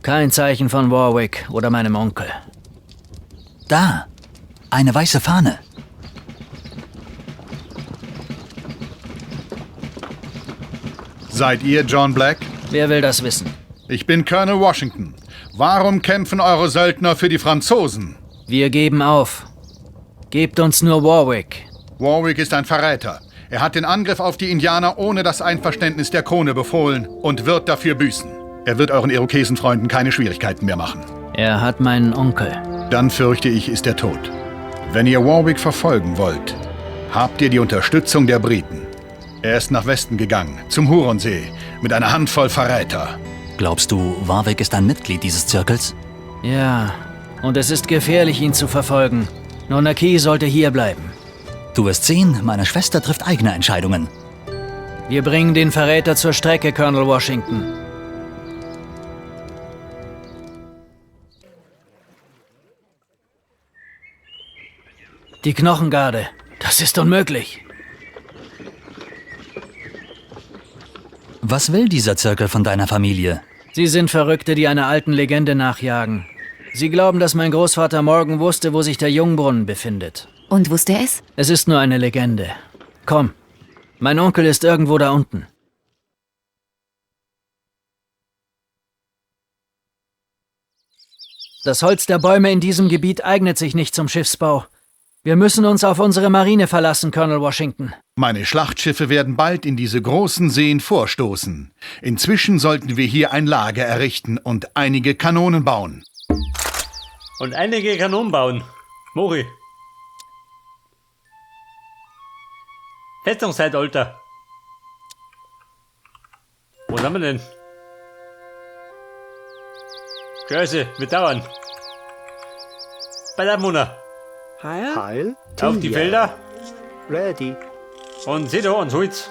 Kein Zeichen von Warwick oder meinem Onkel. Da, eine weiße Fahne. Seid ihr John Black? Wer will das wissen? Ich bin Colonel Washington. Warum kämpfen eure Söldner für die Franzosen? Wir geben auf. Gebt uns nur Warwick. Warwick ist ein Verräter. Er hat den Angriff auf die Indianer ohne das Einverständnis der Krone befohlen und wird dafür büßen. Er wird euren Irokesenfreunden keine Schwierigkeiten mehr machen. Er hat meinen Onkel. Dann fürchte ich, ist er tot. Wenn ihr Warwick verfolgen wollt, habt ihr die Unterstützung der Briten. Er ist nach Westen gegangen, zum Huronsee, mit einer Handvoll Verräter. Glaubst du, Warwick ist ein Mitglied dieses Zirkels? Ja, und es ist gefährlich, ihn zu verfolgen. Nonaki sollte hier bleiben. Du wirst sehen, meine Schwester trifft eigene Entscheidungen. Wir bringen den Verräter zur Strecke, Colonel Washington. Die Knochengarde. Das ist unmöglich. Was will dieser Zirkel von deiner Familie? Sie sind Verrückte, die einer alten Legende nachjagen. Sie glauben, dass mein Großvater Morgan wusste, wo sich der Jungbrunnen befindet. Und wusste er es? Es ist nur eine Legende. Komm, mein Onkel ist irgendwo da unten. Das Holz der Bäume in diesem Gebiet eignet sich nicht zum Schiffsbau. Wir müssen uns auf unsere Marine verlassen, Colonel Washington. Meine Schlachtschiffe werden bald in diese großen Seen vorstoßen. Inzwischen sollten wir hier ein Lager errichten und einige Kanonen bauen. Und einige Kanonen bauen. Mori. Festungszeitalter. Wo sind wir denn? Scheiße, wir dauern. Bei der Mona. Heil. Auf die Felder. Ready. Und seht da ans Holz.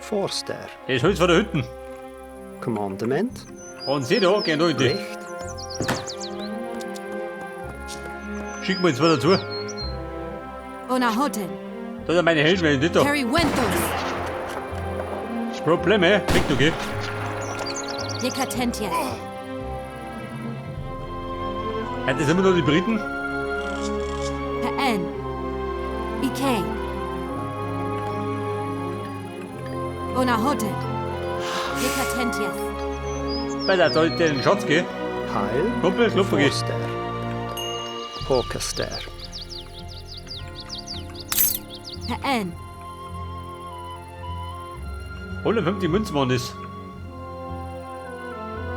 Forster. Das Holz von der Hütten. Commandement. Und seht da, gehen da in die. Recht. Schicken wir uns wieder zu. Onahoten. Da sind meine Helden, wenn ich nicht da. Terry Wentos. Probleme, krieg du, geh. Yekatentias. Hat das immer noch die Briten? Pa'en. Ikei. Onahoten. Yekatentias. Bei der sollte den Schatz gehen. Heil. Kumpel, klopfen geh. Forster. Hawkester. Pa'en. 150 Münzen waren das.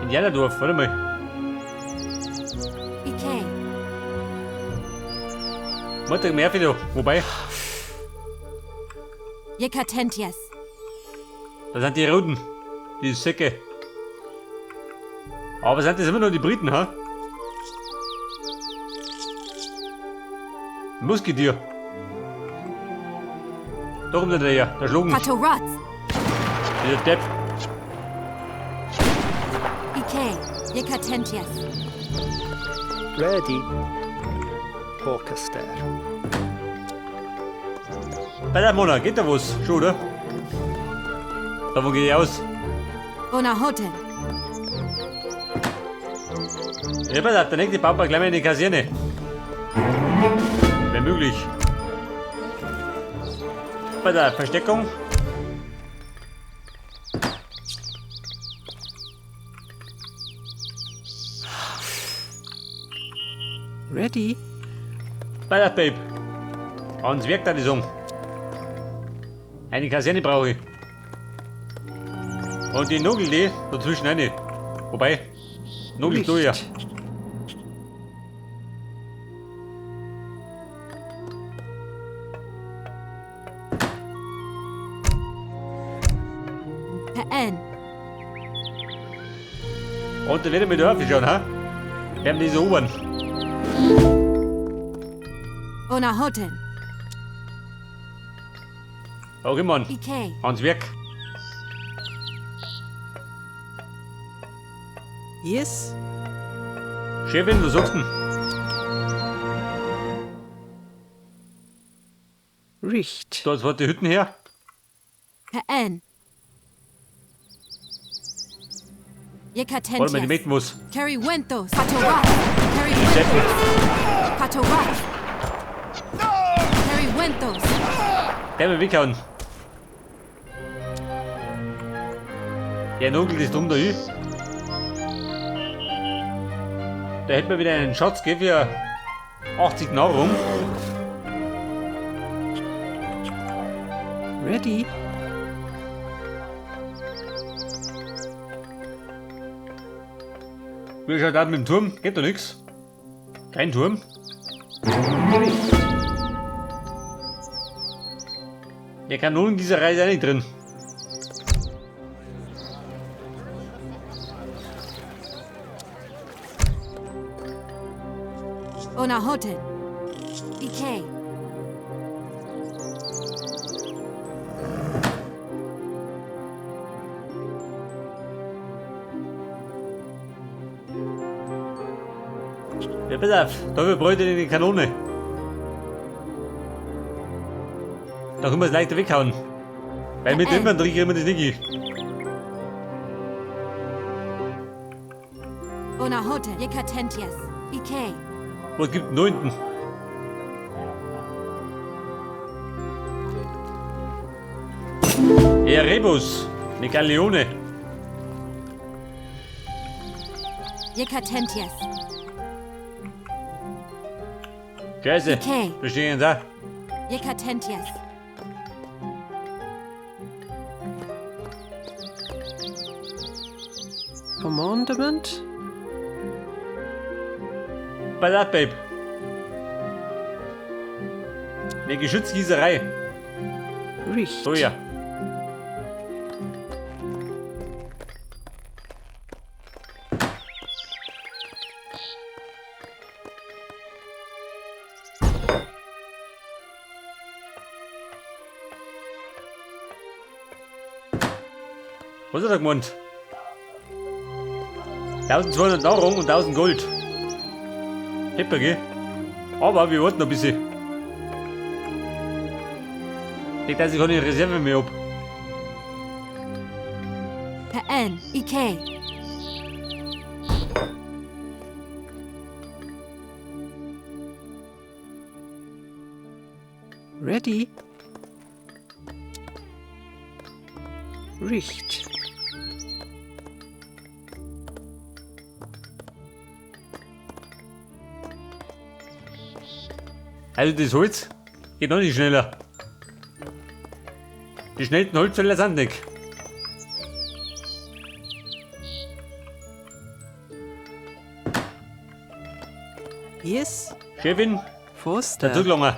In Jellerdorf, warte mal. Ikei. Montag mehr wieder. Wobei, Yekatentias. da sind die Roten. Die Säcke. Aber sind das immer noch die Briten, ha? Musketier. Da kommt der her, der Schlugen. Patoratz. Der Depp. Ikei. Yekatentias. Ready. Hawkester. Bei der Mona, geht da was? Schon, oder? Davon geht ich aus. Onahoten. Ja, bei der nächste baut man gleich mal in die Kaserne. Wenn möglich. Bei der Versteckung. Ready. Bei der Babe. Ans Werk da die Song. Eine Kaserne brauche ich. Und die Nugel, die dazwischen eine. Wobei, Nugel tue ich ja. Pa'en. Und dann werden wir da schauen, ha? Wir haben diese U-Bahn. Onahoten. Auch immer Ikei. ans Werk. Yes. Chefin, was sagst du denn? Richt. Da ist die Hütten her. Pa'en. Ye Wollen wir die Catentias. meten muss? Carry Wentos. Patorat. Carry Setzen. Wentos. Patorat. Carry Wentos. Der will weghauen. Der Nugel ist drum da hin. Da hätten wir wieder einen Schatz gegeben für 80 Nahrung. Ready? Wie schaut das mit dem Turm? Geht doch nichts. Kein Turm. Der Kanonengießerei ist auch nicht drin. Onahoten. Ikei. Ja, pass auf, da verbräutet die Kanone. Da können wir es leichter weghauen. Weil mit dem Infanterie kriegen wir das nicht hin. Onahoten. Ye Catentias. Ikei. Was gibt denn da hinten? Rebus, eine Galeone. Ye Catentias. Scheiße, Okay. wir stehen da. Ye Catentias. Commandment? Pass auf, Babe. Eine Geschützgießerei. Richt. So ja. Was hat er gemeint? 1200 Nahrung und 1000 Gold. Hepper, gell? Aber wir warten noch ein bisschen. Ich denke, ich keine Reserve mehr ab. Pa'en. Ikei. Ready? Richt. Also das Holz geht noch nicht schneller. Die schnellsten Holzfäller sind nicht. Yes. Chefin, Foster. dazu gelangen.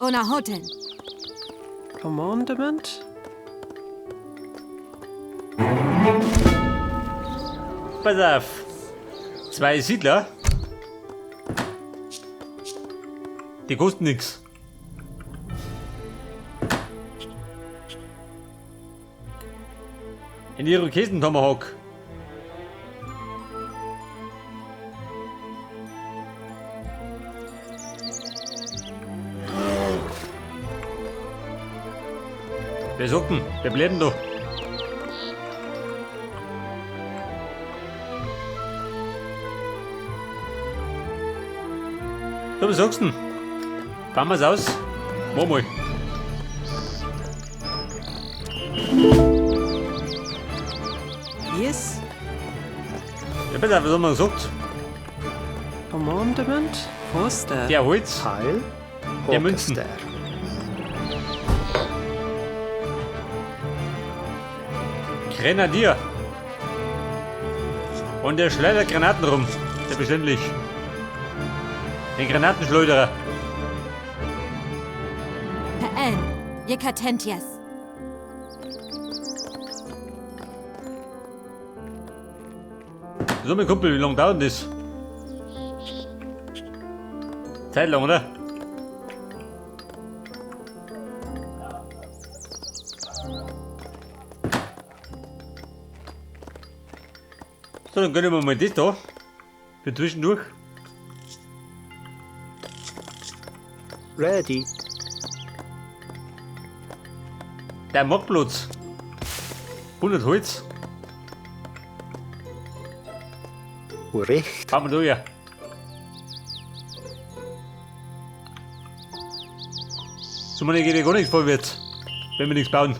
Onahoten. Commandment? Pass auf. 2 Siedler. Die kosten nichts. In Irokesentomahawk. Wer sagt denn? Wer bleibt denn da? So, was sagst du denn? Fahren wir's aus? Mach mal. Yes. Ja, pass auf, was haben wir gesagt? Commandment? Foster. Der Holz, Heil. Der Münzen. Orchester. Grenadier. Und der schleudert Granaten rum. Selbstverständlich. Den Granatenschleuderer. Pa'en. Ye Catentias. So, mein Kumpel, wie lange dauert das? Zeit lang, oder? So, dann gönnen wir mal das da. Für zwischendurch. Ready. Der Marktplatz. 100 Holz. Recht. Fahren wir da ja. So, man geht ja gar nichts vorwärts, wenn wir nichts bauen.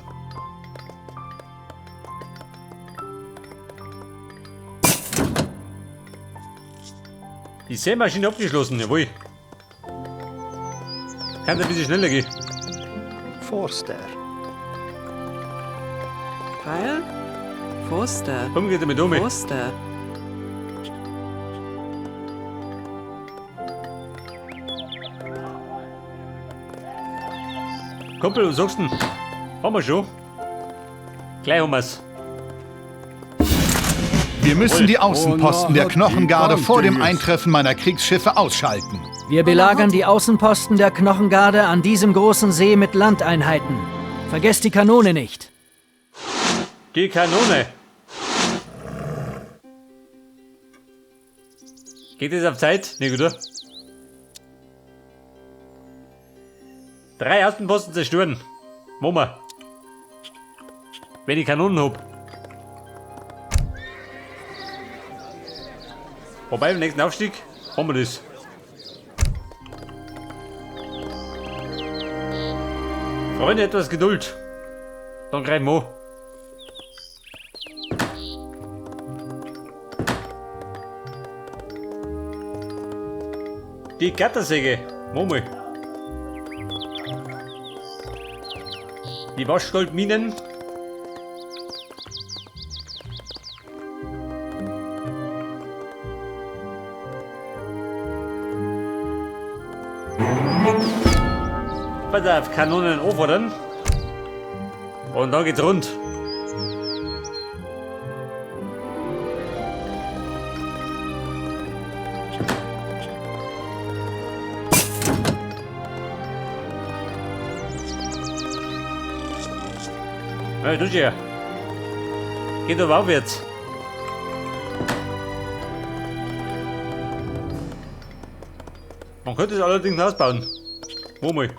Die Sämaschine abgeschlossen, jawohl. Kann ein bisschen schneller gehen. Forster. Pfeil. Forster. Komm, geht damit um. Forster. Kumpel, was sagst du denn? Haben wir schon? Gleich haben wir's. Wir müssen die Außenposten der Knochengarde vor dem Eintreffen meiner Kriegsschiffe ausschalten. Wir belagern die Außenposten der Knochengarde an diesem großen See mit Landeinheiten. Vergesst die Kanone nicht. Die Kanone. Geht das auf Zeit? Ne, gut, oder? 3 Außenposten zerstören. Machen wir. Wenn ich Kanonen hab. Wobei beim nächsten Aufstieg haben wir das. Freunde, etwas Geduld. Dann greifen wir an. Die Gattersäge. Machen wir. Die Waschgoldminen. Pass auf, Kanonen anfordern. Und dann geht's rund. Ja, du ja. Geht aber aufwärts. Man könnte es allerdings ausbauen. Wo mal?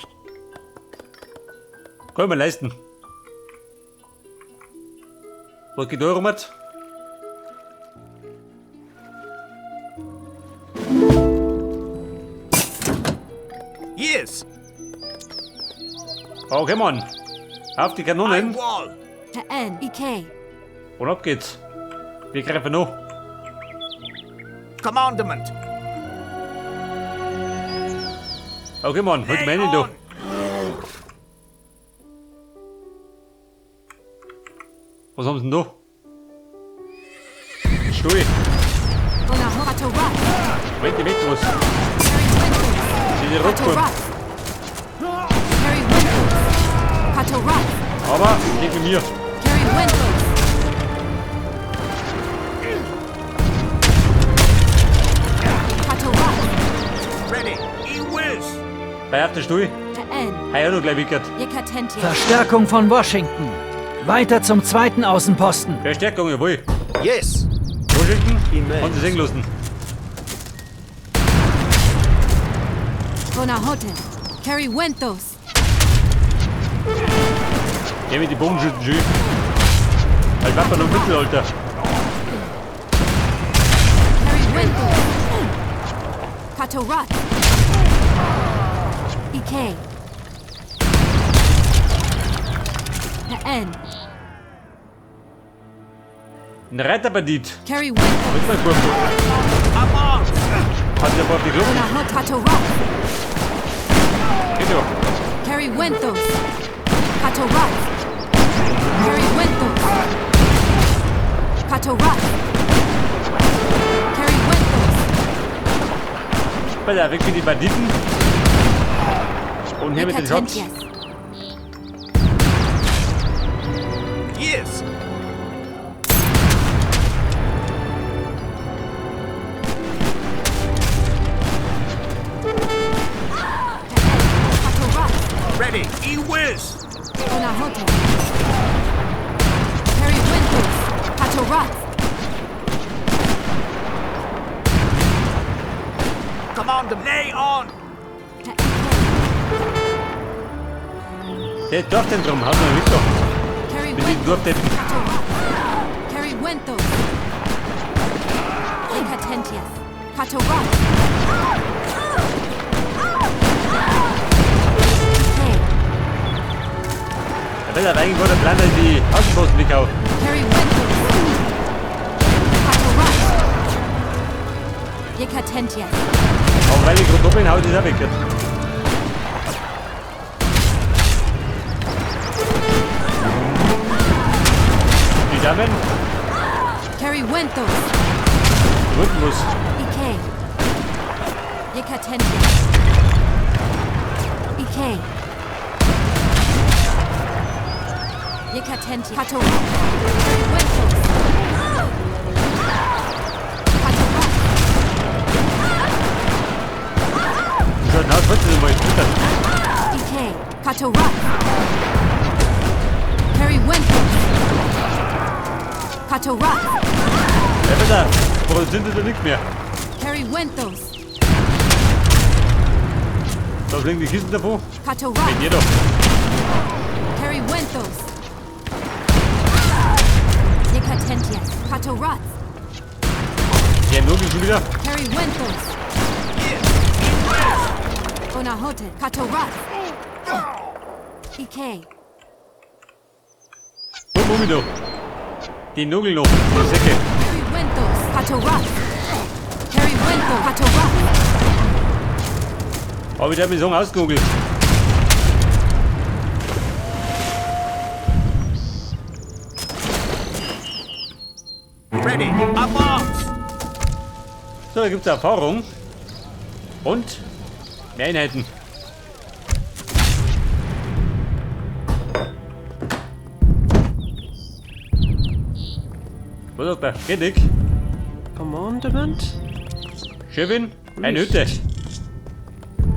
Kann man leisten. Was geht da rum? Yes. Okay, Mann. Auf die Kanonen. Wall. N, EK. Und ab geht's. Wir greifen noch. Commandment. Okay, Mann. Halt meine da. Was haben sie denn da? Stuhl. Pato Rock. Wenn die weg was. Sie die Pato Rückfahrt. Rock. Carry Windlass. Pato Rock. Aber nicht mit mir. Carry Windlass. Pato Rock. Ready. E-Whiz. Bei auf der Stuhl. N, Hei auch noch gleich wickert. Yekatentia. Verstärkung von Washington. Weiter zum zweiten Außenposten. Verstärkung, jawohl. Yes. Washington. Immense. Und sie singen lassen. Bonahoten. Carry Windlass. Geh mit die Bogenschützen schön. Halt Wappen im Mittelalter. Carry Windlass. Pato Rock. EK. N, Ein Reiterbandit. Carry Windlass. Mit meinem Kumpel. Hat der Bord die Luft? Bonahot. Pato Rock. Geht ja. Carry Windlass. Pato Rock. Carry Windlass. Pato Rock. Carry Windlass. Pass auf, weg mit den Banditen. Und hier mit den Shots. Yekatentias. Yes. Pato Rock. Ready. E-Whiz. Bonahoten. Carry Windlass. Pato Rock. Commandment. Lay on. Der Dorfzentrum hat man nicht doch. Mit den Durchdeppen. Carry Wentos. Yekatentias. Katorat. Okay. Da will er eigentlich wohl der Plan die Außenposten weghauen. Carry Wentos. Katorat. Yekatentias. Auch weil die Doppeln haut, ist er weg. Die Damen, Carry Wentos. Rhythmus. Ikei. Yekatentias. Ikei. Yekatentias. Katorat. Wentos. Katorat. Schon aus, was ist mal futtern? Ikei. Katorat. Carry Wentos. Katorat. Ja, bitte, produzieren sie nichts mehr. Carry Wentos. Da fliegen die Kisten davon. Katorat. Wenn jeder. Carry Wentos. Yekatentias. Katorat. Der Nugel schon wieder. Carry Wentos. Onahote. Katorat. Ikei. Und Mumi noch. Die Nugel noch. Die Säcke. Carry Wentos. Katorat. Carry Wentos. Katorat. Aber ich hab mich so ausgenugelt. Ready. Advance. So, da gibt's Erfahrung. Und mehr Einheiten. Was sagt der? Geht nix. Commandement. Chefin, eine Hütte.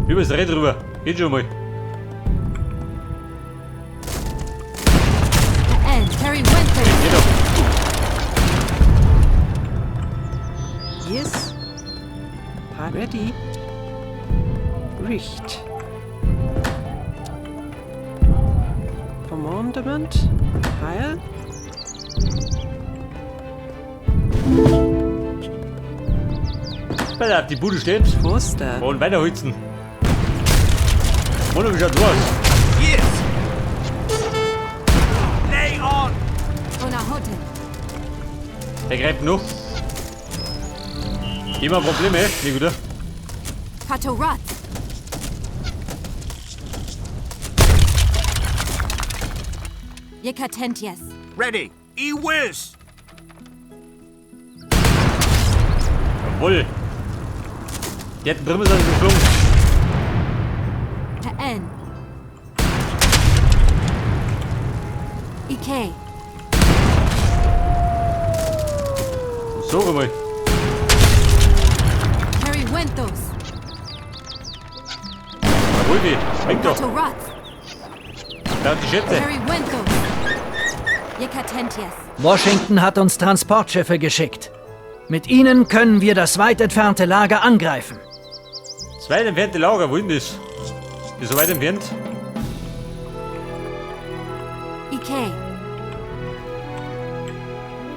Übers Rad rüber. Geht schon mal. And Carry Wentos. Geht doch. Yes. Ready. Richt. Commandement. Heil. Bei die Bude steht. Forster. Und weiterholzen. Und wie schaut's aus? Yes. Lay on. Onahote. Der greift noch. Immer Probleme, nicht wieder. Katorat. Yekatentias. Ready. E-whiz. Jawohl. Die hätten drin sein geflogen. Ta'en. Ikei. So einmal. Carry Wentos. Jawohl, die. Weg doch. Katorat. Da hat die Schätze. Carry Wentos. Yekatentias. Washington hat uns Transportschiffe geschickt. Mit ihnen können wir das weit entfernte Lager angreifen. Das weit entfernte Lager, wohin das? Ist so weit entfernt? Ikei.